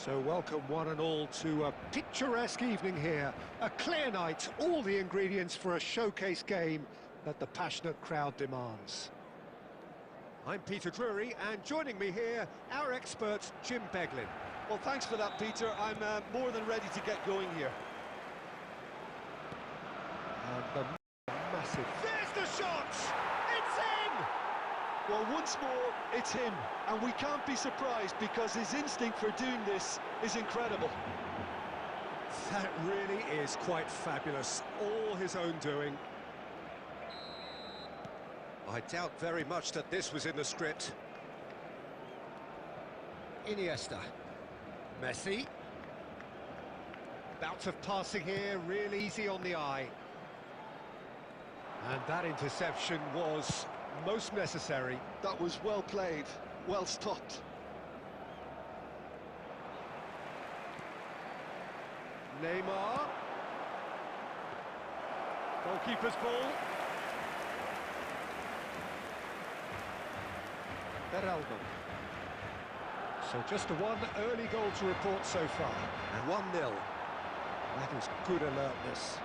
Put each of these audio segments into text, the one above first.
So welcome one and all to a picturesque evening here. A clear night, all the ingredients for a showcase game that the passionate crowd demands. I'm Peter Drury, and joining me here, our expert, Jim Beglin. Well, thanks for that, Peter. I'm more than ready to get going here. And the massive... There's the shot! It's in! Well, once more, it's him. And we can't be surprised because his instinct for doing this is incredible. That really is quite fabulous. All his own doing. I doubt very much that this was in the script. Iniesta. Messi. Bout of passing here, really easy on the eye. And that interception was most necessary. That was well played, well stopped. Neymar. Goalkeeper's ball. Beraldo. So just a one early goal to report so far. And 1-0. That is good alertness.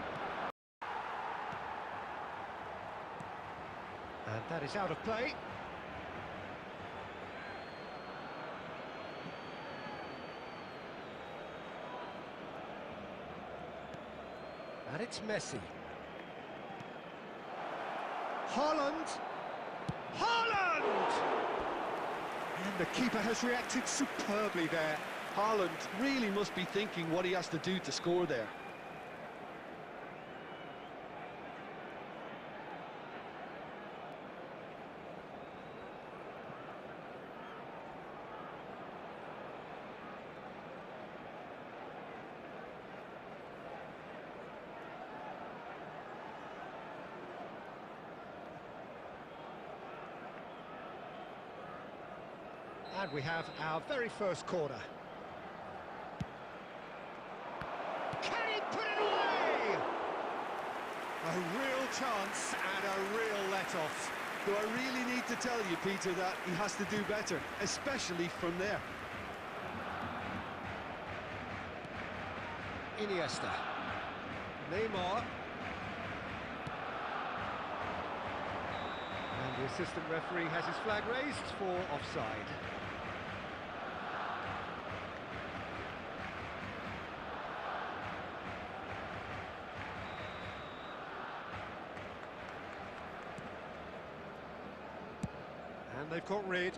And that is out of play. And it's Messi. Haaland! Haaland! And the keeper has reacted superbly there. Haaland really must be thinking what he has to do to score there. And we have our very first corner. Can he put it away? A real chance and a real let-off. Do I really need to tell you, Peter, that he has to do better, especially from there? Iniesta. Neymar. And the assistant referee has his flag raised for offside. And they've got rid.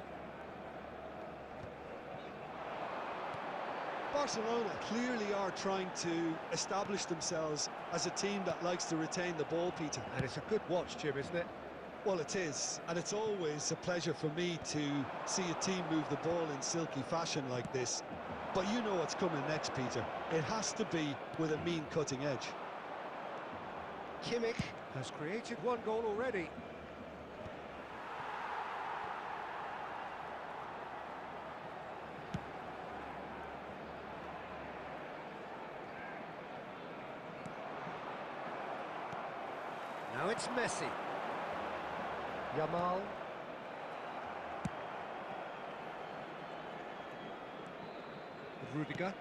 Barcelona clearly are trying to establish themselves as a team that likes to retain the ball, Peter. And it's a good watch, Jim, isn't it? Well, it is, and it's always a pleasure for me to see a team move the ball in silky fashion like this. But you know what's coming next, Peter. It has to be with a mean cutting edge. Kimmich has created one goal already. Now it's Messi. Yamal. Rudiger.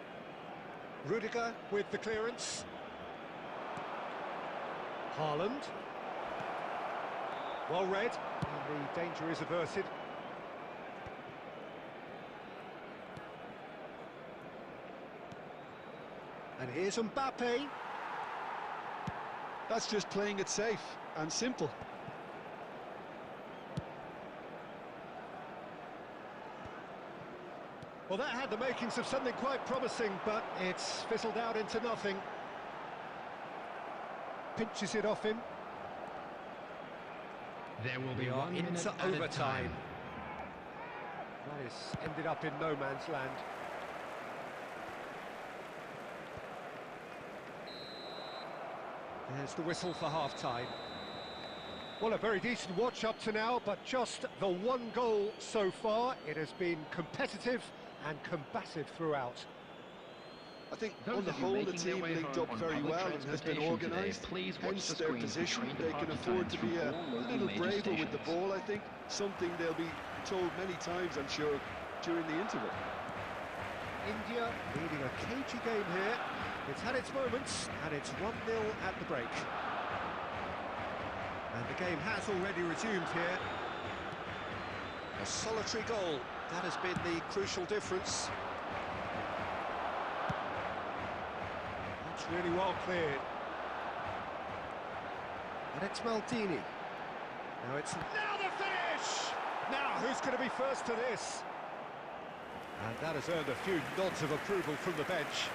Rudiger with the clearance. Haaland. Well read, and the danger is averted. And here's Mbappe. That's just playing it safe and simple. Well, that had the makings of something quite promising, but it's fizzled out into nothing. Pinches it off him. There will be 1 minute into at a overtime. time. That is ended up in no man's land. There's the whistle for half-time. Well, a very decent watch up to now, but just the one goal so far. It has been competitive and combative throughout. I think Those on the of you whole the making their team way linked home up on very public well and has been transportation today, organised. please watch Hence the their screen for position. train They can departure afford times to be from a all local little major braver with the stations. ball, I think. Something they'll be told many times, I'm sure, during the interval. India leading a cagey game here. It's had its moments, and it's 1-0 at the break. And the game has already resumed here. A solitary goal, that has been the crucial difference. That's really well cleared. And it's Maldini. Now the finish! Now, who's going to be first to this? And that has earned a few nods of approval from the bench.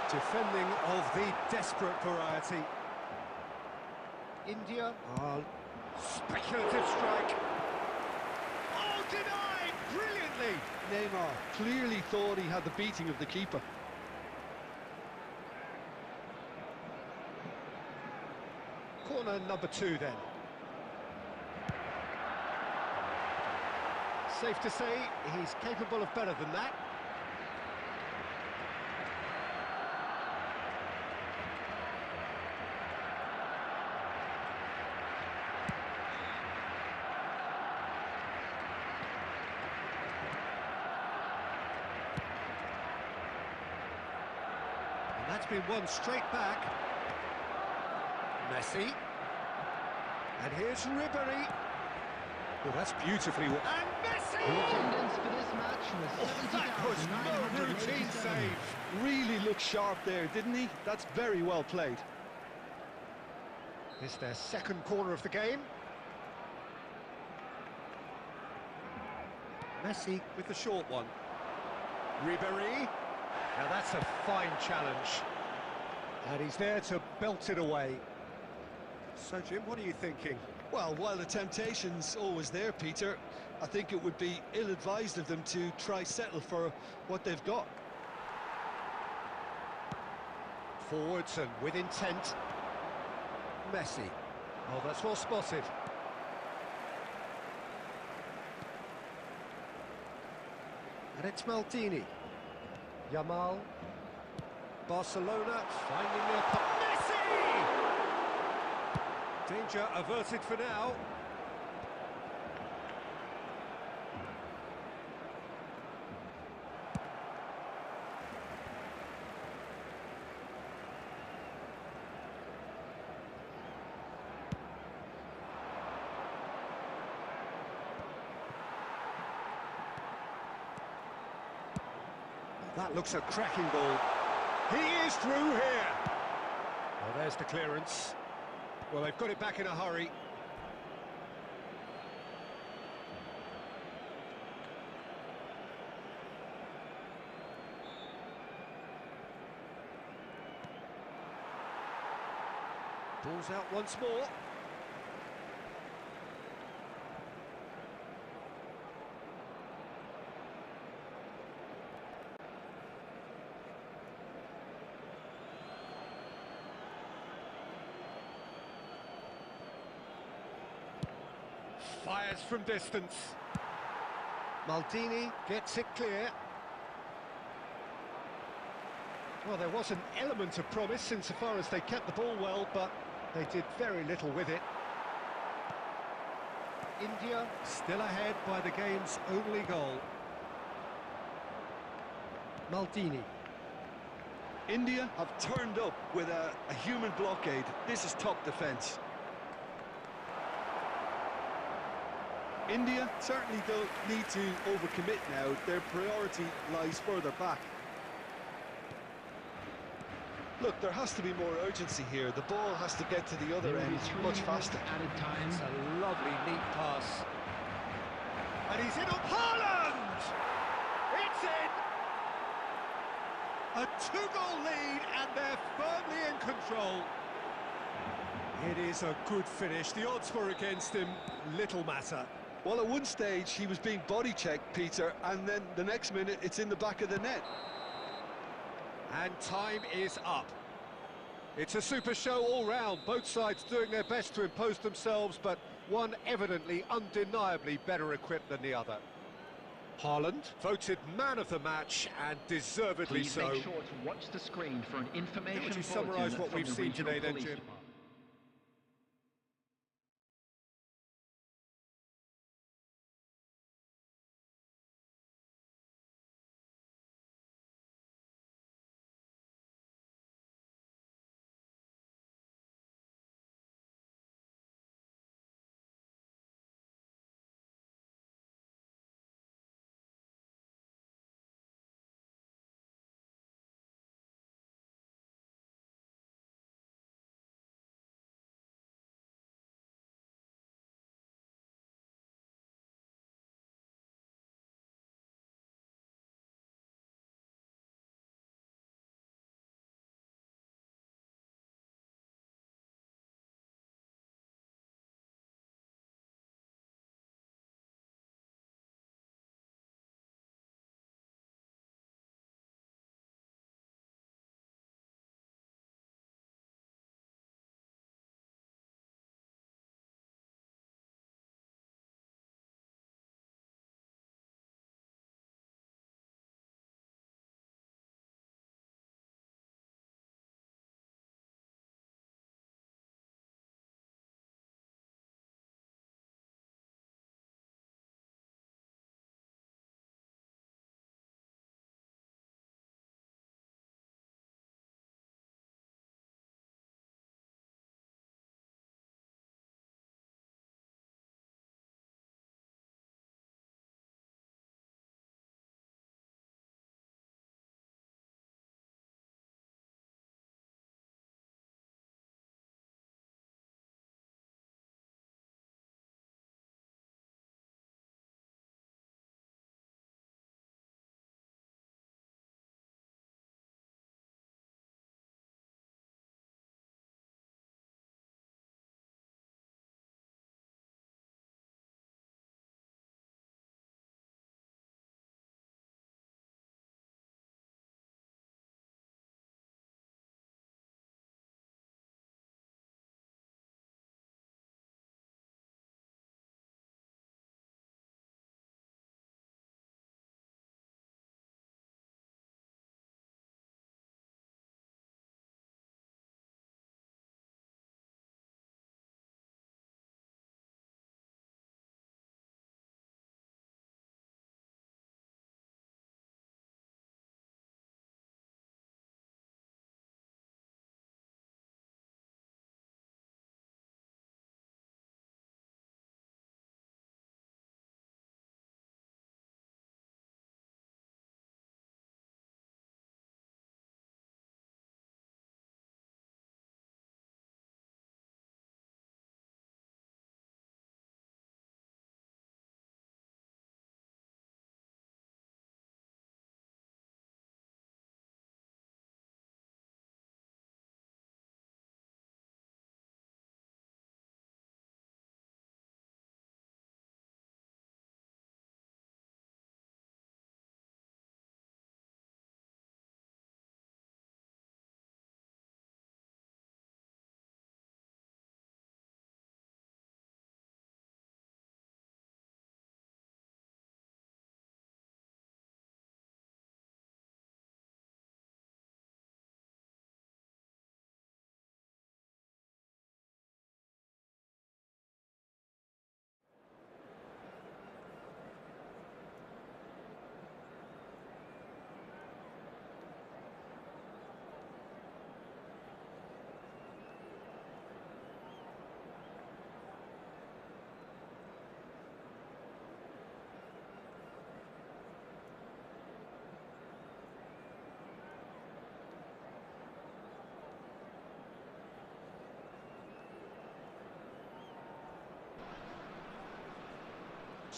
Defending of the desperate variety. India. Speculative strike. Oh, denied! Brilliantly! Neymar clearly thought he had the beating of the keeper. Corner number 2 then. Safe to say, he's capable of better than that. And that's been won straight back. Messi. And here's Ribery. Oh, that's beautifully... And Messi! The attendance for this match was That was no routine save. Really looked sharp there, didn't he? That's very well played. It's their second corner of the game. Messi with the short one. Ribery. Now that's a fine challenge. And he's there to belt it away. So, Jim, what are you thinking? Well, while the temptation's always there, Peter, I think it would be ill-advised of them to try settle for what they've got. Forwards and with intent. Messi. Oh, that's well spotted. And it's Maldini. Yamal. Barcelona finding their... Messi! Danger averted for now. That looks a cracking ball. He is through here. Well, there's the clearance. Well, they've got it back in a hurry. Ball's out once more. Fires from distance. Maldini gets it clear. Well, there was an element of promise insofar as they kept the ball well, but they did very little with it. India still ahead by the game's only goal. Maldini. India have turned up with a human blockade. This is top defence. India certainly don't need to overcommit now. Their priority lies further back. Look, there has to be more urgency here. The ball has to get to the other end much faster. Added time. It's a lovely, neat pass. And he's in on Haaland! It's in! A 2-goal lead, and they're firmly in control. It is a good finish. The odds were against him, little matter. Well, at one stage, he was being body-checked, Peter, and then the next minute, it's in the back of the net. And time is up. It's a super show all round, both sides doing their best to impose themselves, but one evidently, undeniably better equipped than the other. Haaland, voted man of the match, and deservedly Please so. make sure to watch the screen for an information Would you bulletin summarise what from we've the seen regional today then, police Jim? department.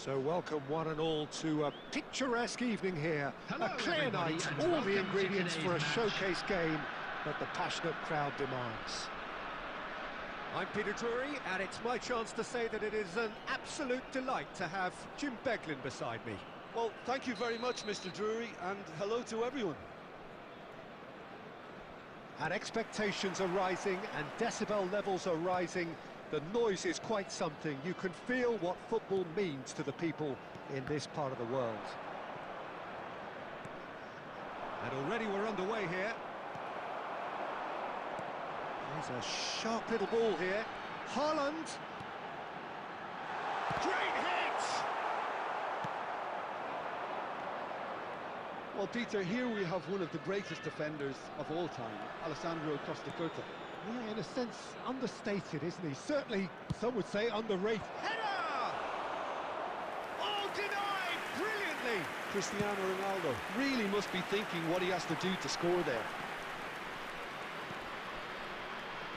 So welcome one and all to a picturesque evening here. Hello, A clear everybody, night, and all welcome the to ingredients for a today's match. showcase game that the passionate crowd demands. I'm Peter Drury, and it's my chance to say that it is an absolute delight to have Jim Beglin beside me. Well, thank you very much, Mr. Drury, and hello to everyone. And expectations are rising and decibel levels are rising. The noise is quite something. You can feel what football means to the people in this part of the world. And already we're underway here. There's a sharp little ball here. Haaland. Great hit! Well, Peter, here we have one of the greatest defenders of all time, Alessandro Costa Curta. Yeah, in a sense, understated, isn't he? Certainly, some would say underrated. Header! Oh, denied! Brilliantly! Cristiano Ronaldo really must be thinking what he has to do to score there.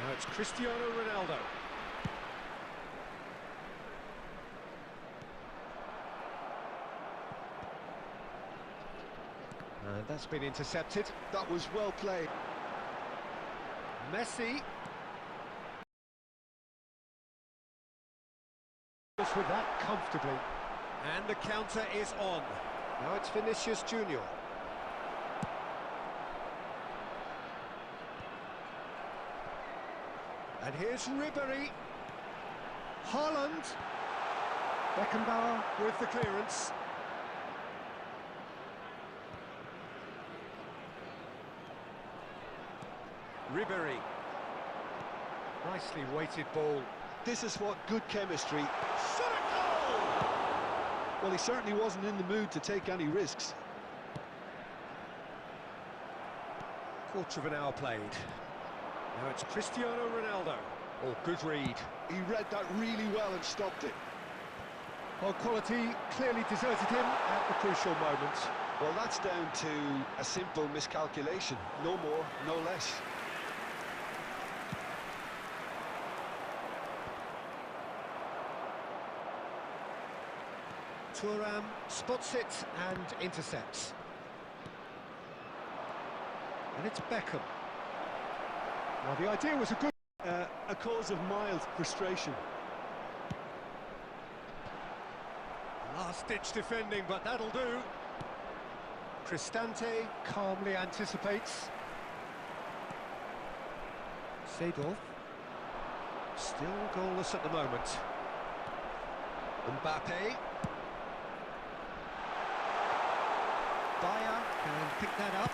Now it's Cristiano Ronaldo. And that's been intercepted. That was well played. Messi. Just with that comfortably. And the counter is on. Now it's Vinicius Junior. And here's Ribery. Haaland. Beckenbauer with the clearance. Ribery. Nicely weighted ball. This is what good chemistry... Shot a goal! Well, he certainly wasn't in the mood to take any risks. Quarter of an hour played. Now it's Cristiano Ronaldo. Oh, good read. He read that really well and stopped it. Well, quality clearly deserted him at the crucial moment. Well, that's down to a simple miscalculation. No more, no less. Thuram spots it and intercepts. And it's Beckham. Well, the idea was a good... A cause of mild frustration. Last-ditch defending, but that'll do. Cristante calmly anticipates. Seedorf. Still goalless at the moment. Mbappe. Bayer can pick that up.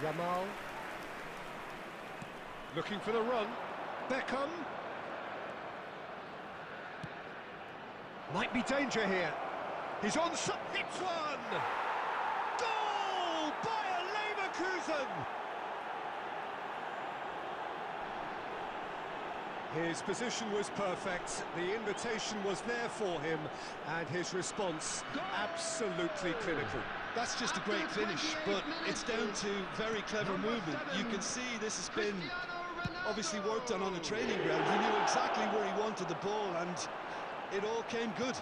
Yamal. Looking for the run. Beckham. Might be danger here. He's on... Hits one! Goal! Bayer Leverkusen! His position was perfect, the invitation was there for him, and his response absolutely clinical. That's just a great finish, but it's down to very clever movement. You can see this has been obviously worked on the training ground. He knew exactly where he wanted the ball, and it all came good.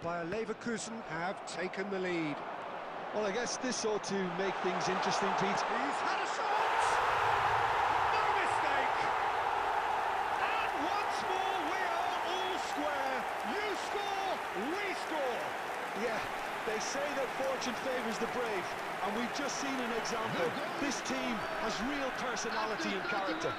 Bayer Leverkusen have taken the lead. Well, I guess this ought to make things interesting, Pete. He's had a shot! No mistake! And once more we are all square. You score, we score! Yeah, they say that fortune favours the brave, and we've just seen an example. This team has real personality and character.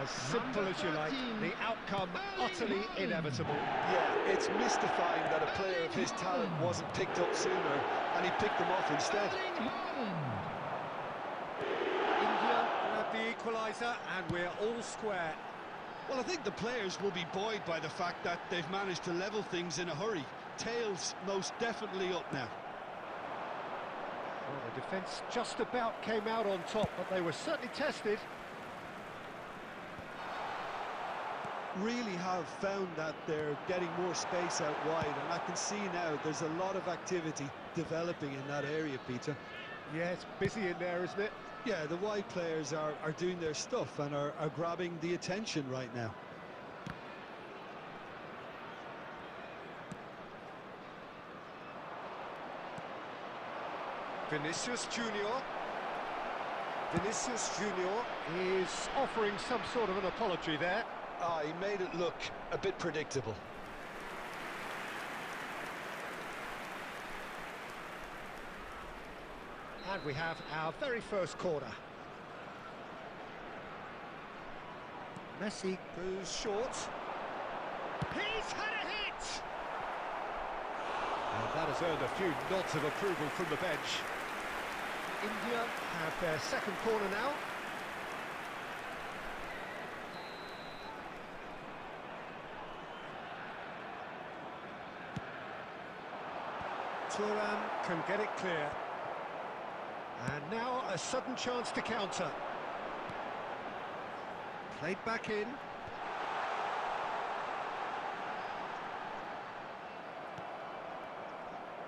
As simple as you like, the outcome utterly inevitable. Yeah, it's mystifying that a player of his talent wasn't picked up sooner, and he picked them off instead. India grab the equaliser, and we're all square. Well, I think the players will be buoyed by the fact that they've managed to level things in a hurry. Tails most definitely up now. Well, the defence just about came out on top, but they were certainly tested. Really have found that they're getting more space out wide, and I can see now there's a lot of activity developing in that area, Peter. Yeah, it's busy in there, isn't it? Yeah, the wide players are doing their stuff and are grabbing the attention right now. Vinicius Junior. Vinicius Junior is offering some sort of an apology there. Ah, he made it look a bit predictable. And we have our very first corner. Messi goes short. He's had a hit! And that has earned a few nods of approval from the bench. India have their second corner now. Thuram can get it clear. And now a sudden chance to counter. Played back in.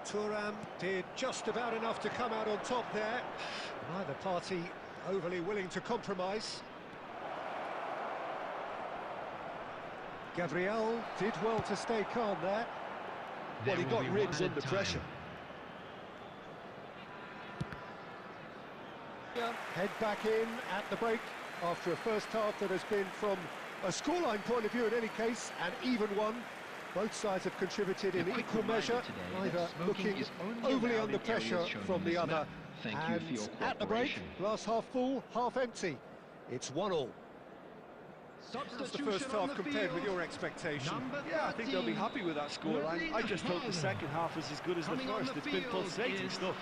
Thuram did just about enough to come out on top there. Neither party overly willing to compromise. Gabriel did well to stay calm there. Well, he got ribs under pressure. Head back in at the break after a first half that has been, from a scoreline point of view in any case, an even one. Both sides have contributed in equal measure, neither looking overly under pressure from the other. And at the break, glass half full, half empty. It's 1-1. How's the first half compared with your expectation? Yeah, I think they'll be happy with that scoreline. I just thought the second half was as good as the first. It's been pulsating stuff.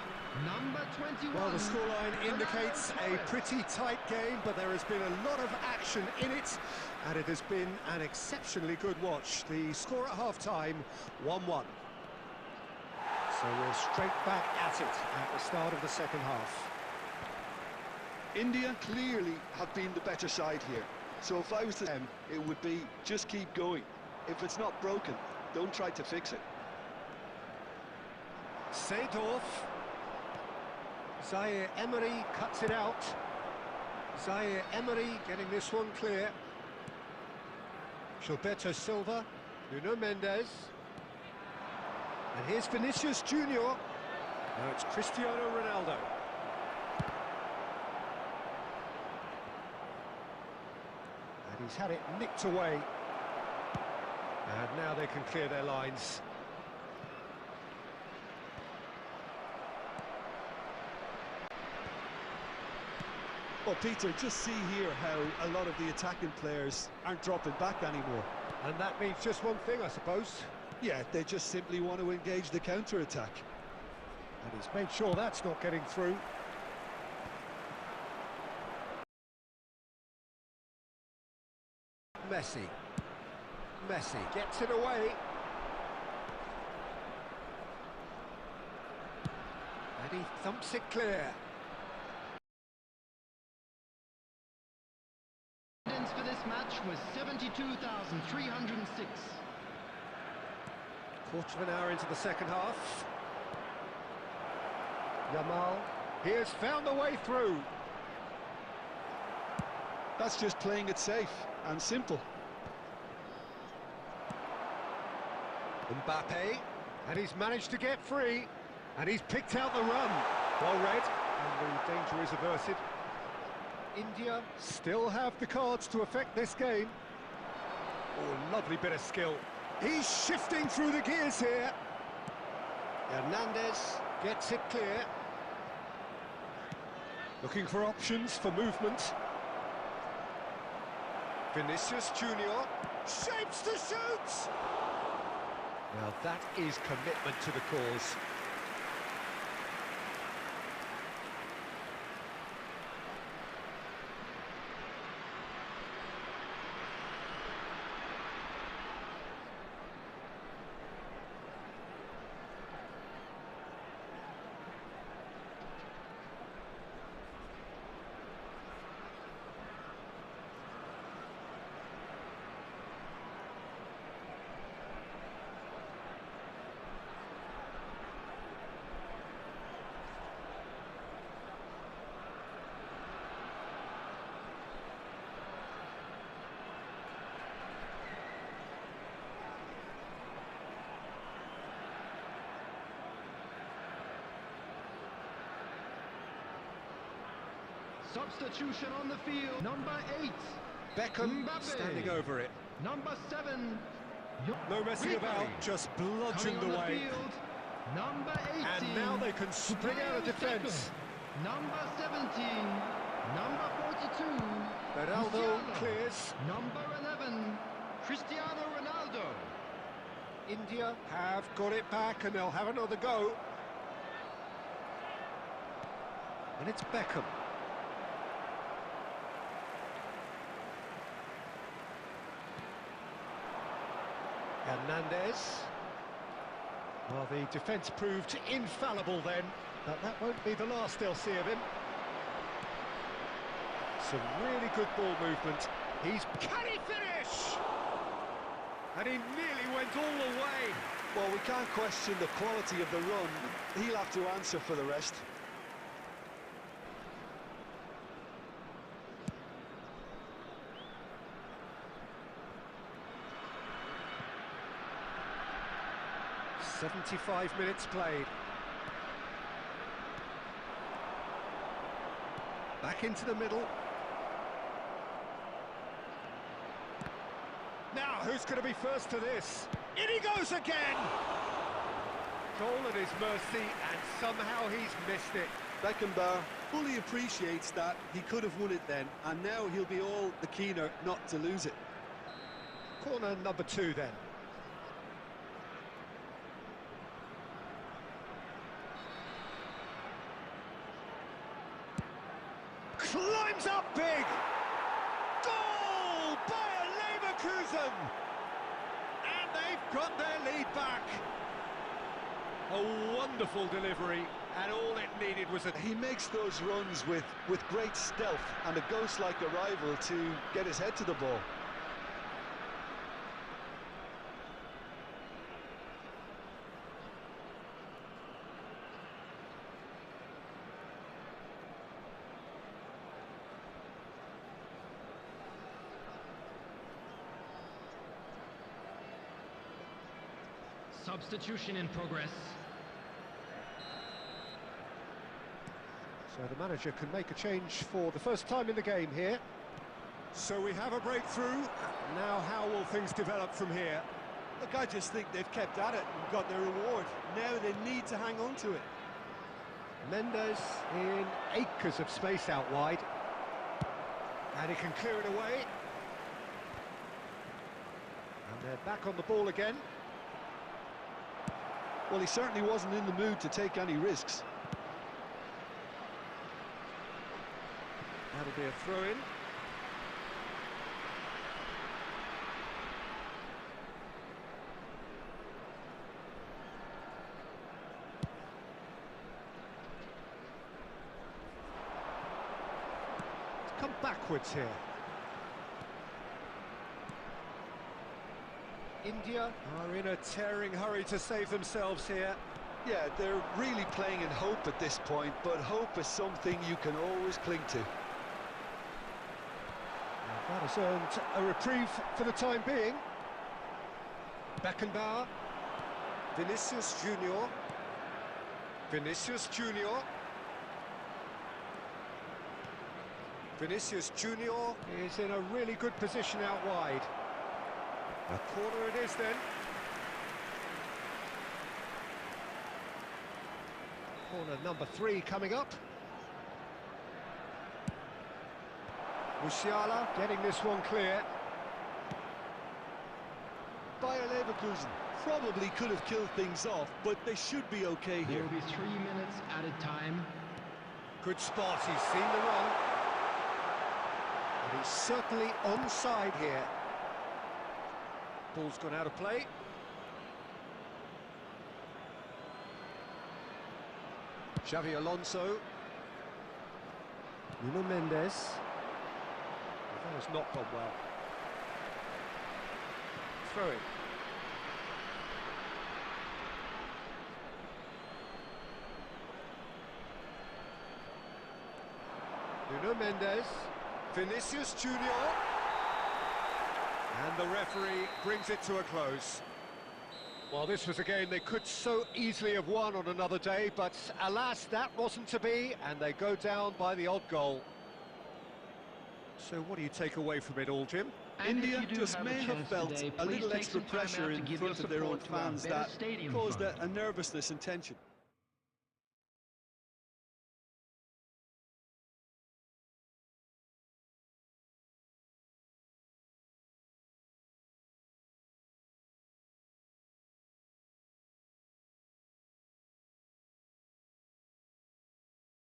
Well, the scoreline indicates a pretty tight game, but there has been a lot of action in it, and it has been an exceptionally good watch. The score at half-time, 1-1. So we're straight back at it at the start of the second half. India clearly have been the better side here. So if I was to them, it would be just keep going. If it's not broken, don't try to fix it. Seedorf. Zaire Emery cuts it out. Zaire Emery getting this one clear. Gilberto Silva, Nuno Mendes. And here's Vinicius Junior. Now it's Cristiano Ronaldo. And he's had it nicked away. And now they can clear their lines. Well, Peter, just see here how a lot of the attacking players aren't dropping back anymore. And that means just one thing, I suppose. Yeah, they just simply want to engage the counter-attack. And he's made sure that's not getting through. Messi. Messi gets it away. And he thumps it clear. For this match was 72,306. Quarter of an hour into the second half. Yamal, he has found a way through. That's just playing it safe and simple. Mbappe, and he's managed to get free, and he's picked out the run. Well read, and the danger is averted. India still have the cards to affect this game. Oh, lovely bit of skill. He's shifting through the gears here. Hernandez gets it clear. Looking for options for movement. Vinicius Junior shapes the shoots. Now that is commitment to the cause. Substitution on the field. Number 8. Beckham Mbappe. standing over it. Number 7. No messing about, just bludgeoned Coming on the away. field. Number 18. And now they can spring out of defence. Number 17. Number 42. Ronaldo Musiala. clears. Number 11. Cristiano Ronaldo. India have got it back and they'll have another go. And it's Beckham. Hernandez. Well, the defence proved infallible then, but that won't be the last they'll see of him. Some really good ball movement. Can he finish? And he nearly went all the way. Well, we can't question the quality of the run. He'll have to answer for the rest. "75 minutes played. Back into the middle. Now, who's going to be first to this? In he goes again! Goal at his mercy, and somehow he's missed it. Beckenbauer fully appreciates that he could have won it then, and now he'll be all the keener not to lose it. Corner number 2 then. Climbs up big! Goal! Bayer Leverkusen! And they've got their lead back. A wonderful delivery, and all it needed was a... He makes those runs with great stealth and a ghost-like arrival to get his head to the ball. Substitution in progress. So the manager can make a change for the first time in the game here. So we have a breakthrough. Now how will things develop from here? Look, I just think they've kept at it and got their reward. Now they need to hang on to it. Mendes in acres of space out wide. And he can clear it away. And they're back on the ball again. Well, he certainly wasn't in the mood to take any risks. That'll be a throw-in. It's come backwards here. India are in a tearing hurry to save themselves here. Yeah, they're really playing in hope at this point, but hope is something you can always cling to. That has earned a reprieve for the time being. Beckenbauer. Vinicius Junior. Vinicius Junior. Vinicius Junior is in a really good position out wide. A corner it is then. Corner number 3 coming up. Musiala getting this one clear. Bayer Leverkusen probably could have killed things off, but they should be okay There here. will be 3 minutes added time. Good spot, he's seen the run. And he's certainly onside here. Ball's gone out of play. Xavi Alonso. Nuno Mendes. That has not gone well. Throw it. Nuno Mendes. Vinicius Junior. And the referee brings it to a close. Well, this was a game they could so easily have won on another day, but alas, that wasn't to be, and they go down by the odd goal. So what do you take away from it all, Jim? And if India you do just have a may have chance felt today, a please little take extra some time out pressure to in give front your of their own support to our fans better that stadium caused fund. a nervousness and tension.